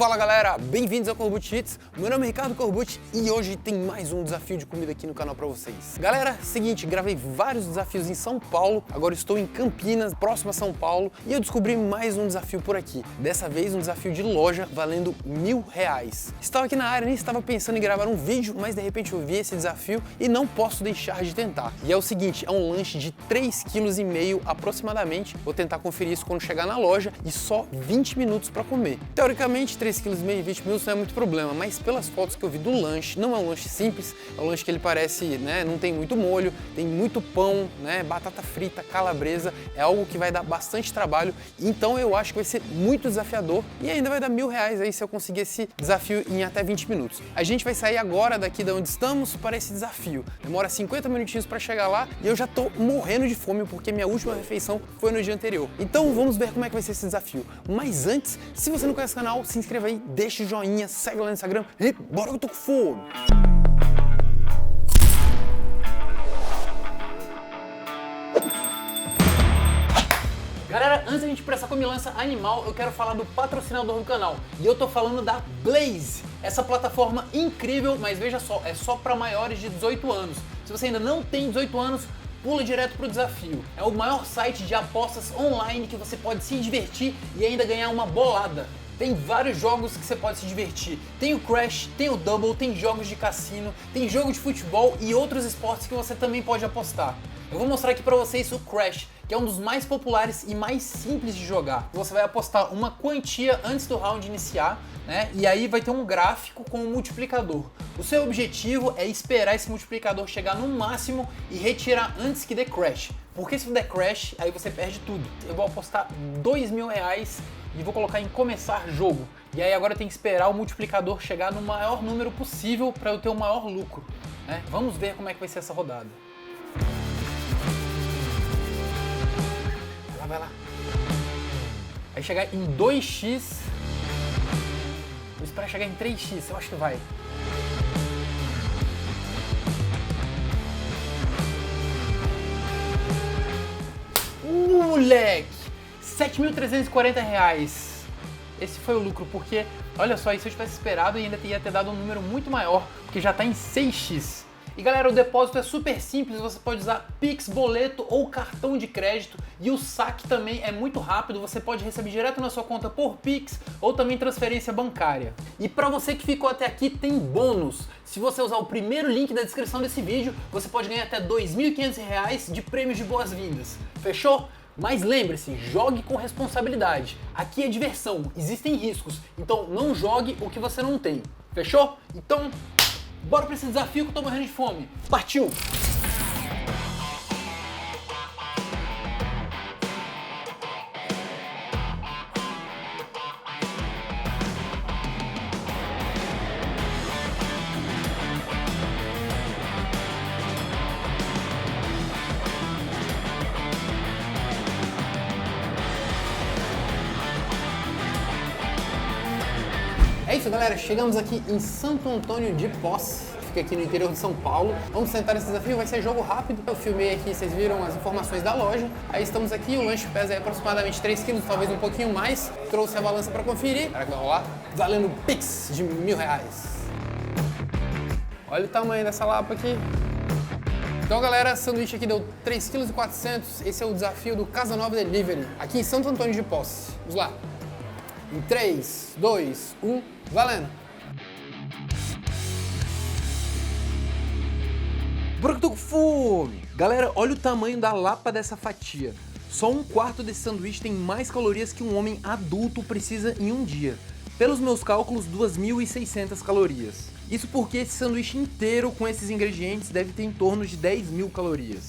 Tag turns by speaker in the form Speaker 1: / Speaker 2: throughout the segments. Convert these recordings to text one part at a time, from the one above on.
Speaker 1: Fala galera, bem-vindos ao Corbucci Hits. Meu nome é Ricardo Corbucci e hoje tem mais um desafio de comida aqui no canal pra vocês. Galera, seguinte, gravei vários desafios em São Paulo, agora estou em Campinas, próximo a São Paulo, e eu descobri mais um desafio por aqui. Dessa vez um desafio de loja valendo R$1000. Estava aqui na área, nem estava pensando em gravar um vídeo, mas de repente eu vi esse desafio e não posso deixar de tentar. E é o seguinte, é um lanche de 3,5 kg aproximadamente. Vou tentar conferir isso quando chegar na loja e só 20 minutos para comer. Teoricamente, 3,5 kg e 20 minutos não é muito problema, mas pelas fotos que eu vi do lanche, não é um lanche simples, é um lanche que ele parece, né, não tem muito molho, tem muito pão, né, batata frita, calabresa, é algo que vai dar bastante trabalho, então eu acho que vai ser muito desafiador e ainda vai dar R$1000 aí se eu conseguir esse desafio em até 20 minutos. A gente vai sair agora daqui de onde estamos para esse desafio, demora 50 minutinhos para chegar lá e eu já tô morrendo de fome porque minha última refeição foi no dia anterior. Então vamos ver como é que vai ser esse desafio, mas antes, se você não conhece o canal, se inscreva aí, deixa o joinha, segue lá no Instagram e bora que eu tô com fome! Galera, antes da gente ir pra essa comilança animal, eu quero falar do patrocinador do canal. E eu tô falando da Blaze, essa plataforma incrível, mas veja só, é só para maiores de 18 anos. Se você ainda não tem 18 anos, pula direto pro desafio. É o maior site de apostas online que você pode se divertir e ainda ganhar uma bolada. Tem vários jogos que você pode se divertir. Tem o Crash, tem o Double, tem jogos de cassino, tem jogo de futebol e outros esportes que você também pode apostar. Eu vou mostrar aqui pra vocês o Crash, que é um dos mais populares e mais simples de jogar. Você vai apostar uma quantia antes do round iniciar, né? E aí vai ter um gráfico com um multiplicador. O seu objetivo é esperar esse multiplicador chegar no máximo e retirar antes que dê Crash. Porque se der Crash, aí você perde tudo. Eu vou apostar R$2000 e vou colocar em começar jogo. E aí agora tem que esperar o multiplicador chegar no maior número possível para eu ter o maior lucro, né? Vamos ver como é que vai ser essa rodada. Vai lá. Aí chegar em 2x. Vou esperar chegar em 3x, eu acho que vai. Moleque! R$7.340. Esse foi o lucro, porque, olha só, se eu tivesse esperado, eu ainda ia ter dado um número muito maior, porque já está em 6x. E galera, o depósito é super simples, você pode usar Pix, boleto ou cartão de crédito e o saque também é muito rápido, você pode receber direto na sua conta por Pix ou também transferência bancária. E para você que ficou até aqui tem bônus, se você usar o primeiro link da descrição desse vídeo, você pode ganhar até R$2.500 de prêmios de boas-vindas, fechou? Mas lembre-se, jogue com responsabilidade, aqui é diversão, existem riscos, então não jogue o que você não tem, fechou? Então, bora pra esse desafio que eu tô morrendo de fome. Partiu! É isso, galera, chegamos aqui em Santo Antônio de Posse, fica aqui no interior de São Paulo. Vamos tentar esse desafio, vai ser jogo rápido. Eu filmei aqui, vocês viram as informações da loja. Aí estamos aqui, o lanche pesa aí aproximadamente 3 kg, talvez um pouquinho mais. Trouxe a balança para conferir. Será que vai rolar? Valendo Pix de R$1000. Olha o tamanho dessa lapa aqui. Então galera, sanduíche aqui deu 3,4 kg. Esse é o desafio do Casa Nova Delivery, aqui em Santo Antônio de Posse. Vamos lá. Em 3, 2, 1, valendo! Bora que eu tô com fome! Galera, olha o tamanho da lapa dessa fatia. Só um quarto desse sanduíche tem mais calorias que um homem adulto precisa em um dia. Pelos meus cálculos, 2.600 calorias. Isso porque esse sanduíche inteiro com esses ingredientes deve ter em torno de 10.000 calorias.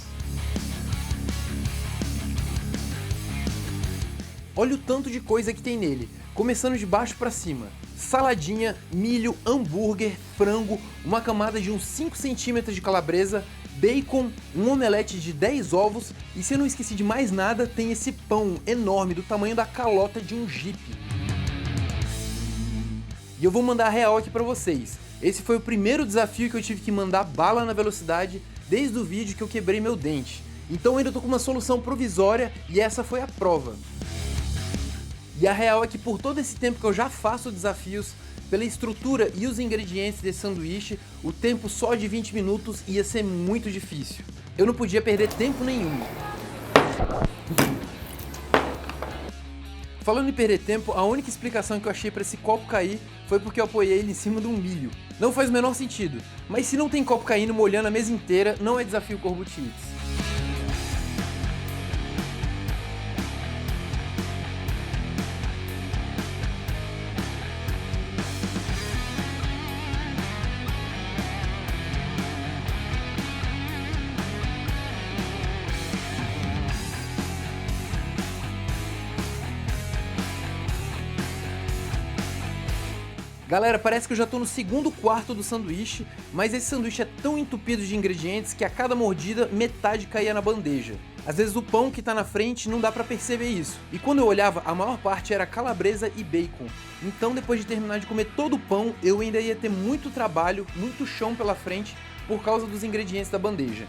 Speaker 1: Olha o tanto de coisa que tem nele. Começando de baixo para cima, saladinha, milho, hambúrguer, frango, uma camada de uns 5 centímetros de calabresa, bacon, um omelete de 10 ovos e se eu não esqueci de mais nada, tem esse pão enorme do tamanho da calota de um Jeep. E eu vou mandar a real aqui pra vocês. Esse foi o primeiro desafio que eu tive que mandar bala na velocidade desde o vídeo que eu quebrei meu dente. Então eu ainda tô com uma solução provisória e essa foi a prova. E a real é que por todo esse tempo que eu já faço desafios, pela estrutura e os ingredientes desse sanduíche, o tempo só de 20 minutos ia ser muito difícil. Eu não podia perder tempo nenhum. Falando em perder tempo, a única explicação que eu achei para esse copo cair foi porque eu apoiei ele em cima de um milho. Não faz o menor sentido, mas se não tem copo caindo molhando a mesa inteira, não é desafio Corbucci Eats. Galera, parece que eu já tô no segundo quarto do sanduíche, mas esse sanduíche é tão entupido de ingredientes que a cada mordida metade caía na bandeja. Às vezes o pão que tá na frente não dá pra perceber isso. E quando eu olhava, a maior parte era calabresa e bacon. Então depois de terminar de comer todo o pão, eu ainda ia ter muito trabalho, muito chão pela frente por causa dos ingredientes da bandeja.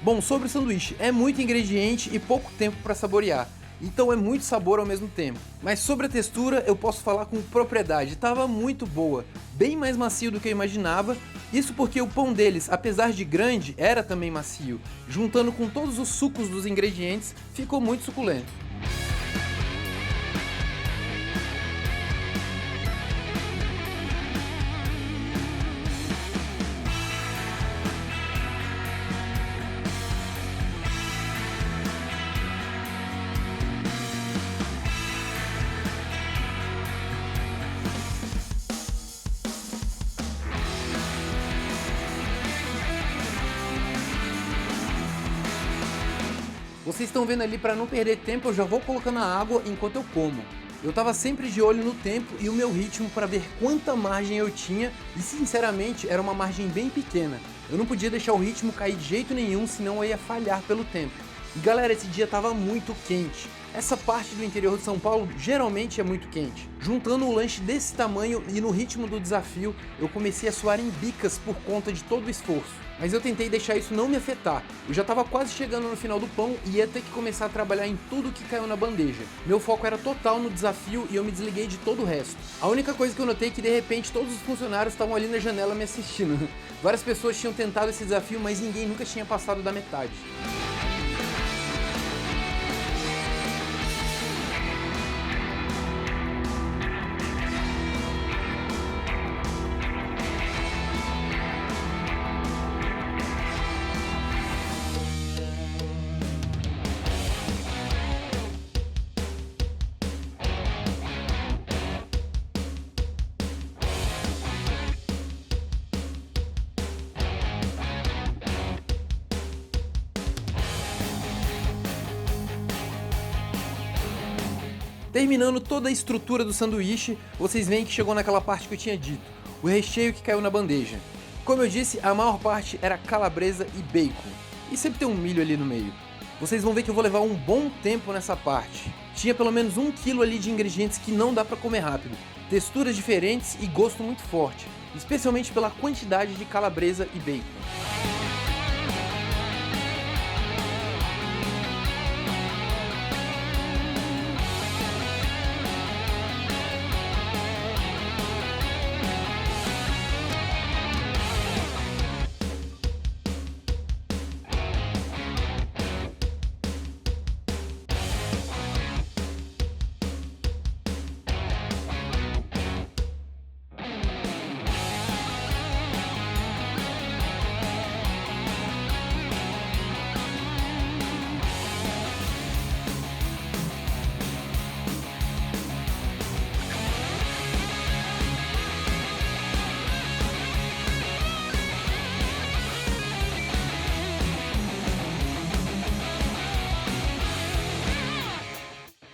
Speaker 1: Bom, sobre o sanduíche, é muito ingrediente e pouco tempo para saborear, então é muito sabor ao mesmo tempo. Mas sobre a textura eu posso falar com propriedade, estava muito boa, bem mais macio do que eu imaginava, isso porque o pão deles, apesar de grande, era também macio, juntando com todos os sucos dos ingredientes, ficou muito suculento. Vocês estão vendo ali, para não perder tempo, eu já vou colocando a água enquanto eu como. Eu tava sempre de olho no tempo e o meu ritmo para ver quanta margem eu tinha e sinceramente era uma margem bem pequena. Eu não podia deixar o ritmo cair de jeito nenhum, senão eu ia falhar pelo tempo. E galera, esse dia tava muito quente. Essa parte do interior de São Paulo geralmente é muito quente. Juntando um lanche desse tamanho e no ritmo do desafio, eu comecei a suar em bicas por conta de todo o esforço. Mas eu tentei deixar isso não me afetar. Eu já estava quase chegando no final do pão e ia ter que começar a trabalhar em tudo que caiu na bandeja. Meu foco era total no desafio e eu me desliguei de todo o resto. A única coisa que eu notei é que de repente todos os funcionários estavam ali na janela me assistindo. Várias pessoas tinham tentado esse desafio, mas ninguém nunca tinha passado da metade. Terminando toda a estrutura do sanduíche, vocês veem que chegou naquela parte que eu tinha dito, o recheio que caiu na bandeja. Como eu disse, a maior parte era calabresa e bacon, e sempre tem um milho ali no meio. Vocês vão ver que eu vou levar um bom tempo nessa parte. Tinha pelo menos 1 quilo ali de ingredientes que não dá pra comer rápido, texturas diferentes e gosto muito forte, especialmente pela quantidade de calabresa e bacon.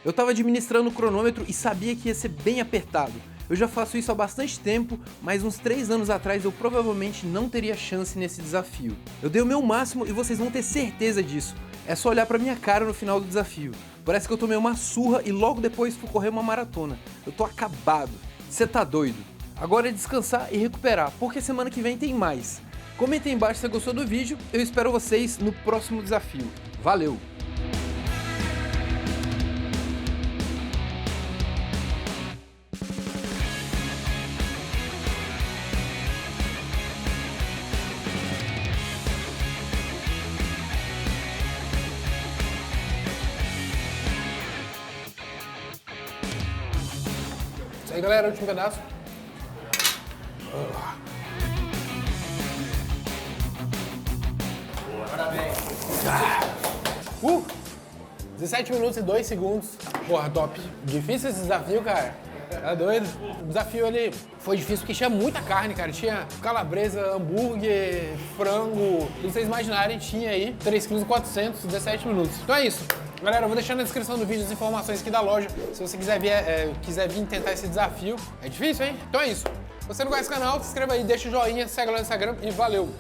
Speaker 1: Eu estava administrando o cronômetro e sabia que ia ser bem apertado. Eu já faço isso há bastante tempo, mas uns 3 anos atrás eu provavelmente não teria chance nesse desafio. Eu dei o meu máximo e vocês vão ter certeza disso. É só olhar pra minha cara no final do desafio. Parece que eu tomei uma surra e logo depois fui correr uma maratona. Eu tô acabado. Você tá doido? Agora é descansar e recuperar, porque semana que vem tem mais. Comenta aí embaixo se você gostou do vídeo, eu espero vocês no próximo desafio. Valeu! Isso aí, galera, último pedaço. 17 minutos e 2 segundos. Porra, top. Difícil esse desafio, cara. Tá doido? O desafio ali foi difícil porque tinha muita carne, cara. Tinha calabresa, hambúrguer, frango. Se vocês imaginarem, tinha aí 3,4 kg, 17 minutos. Então é isso. Galera, eu vou deixar na descrição do vídeo as informações aqui da loja. Se você quiser vir tentar esse desafio. É difícil, hein? Então é isso. Se você não conhece o canal, se inscreva aí, deixa o joinha, segue lá no Instagram e valeu!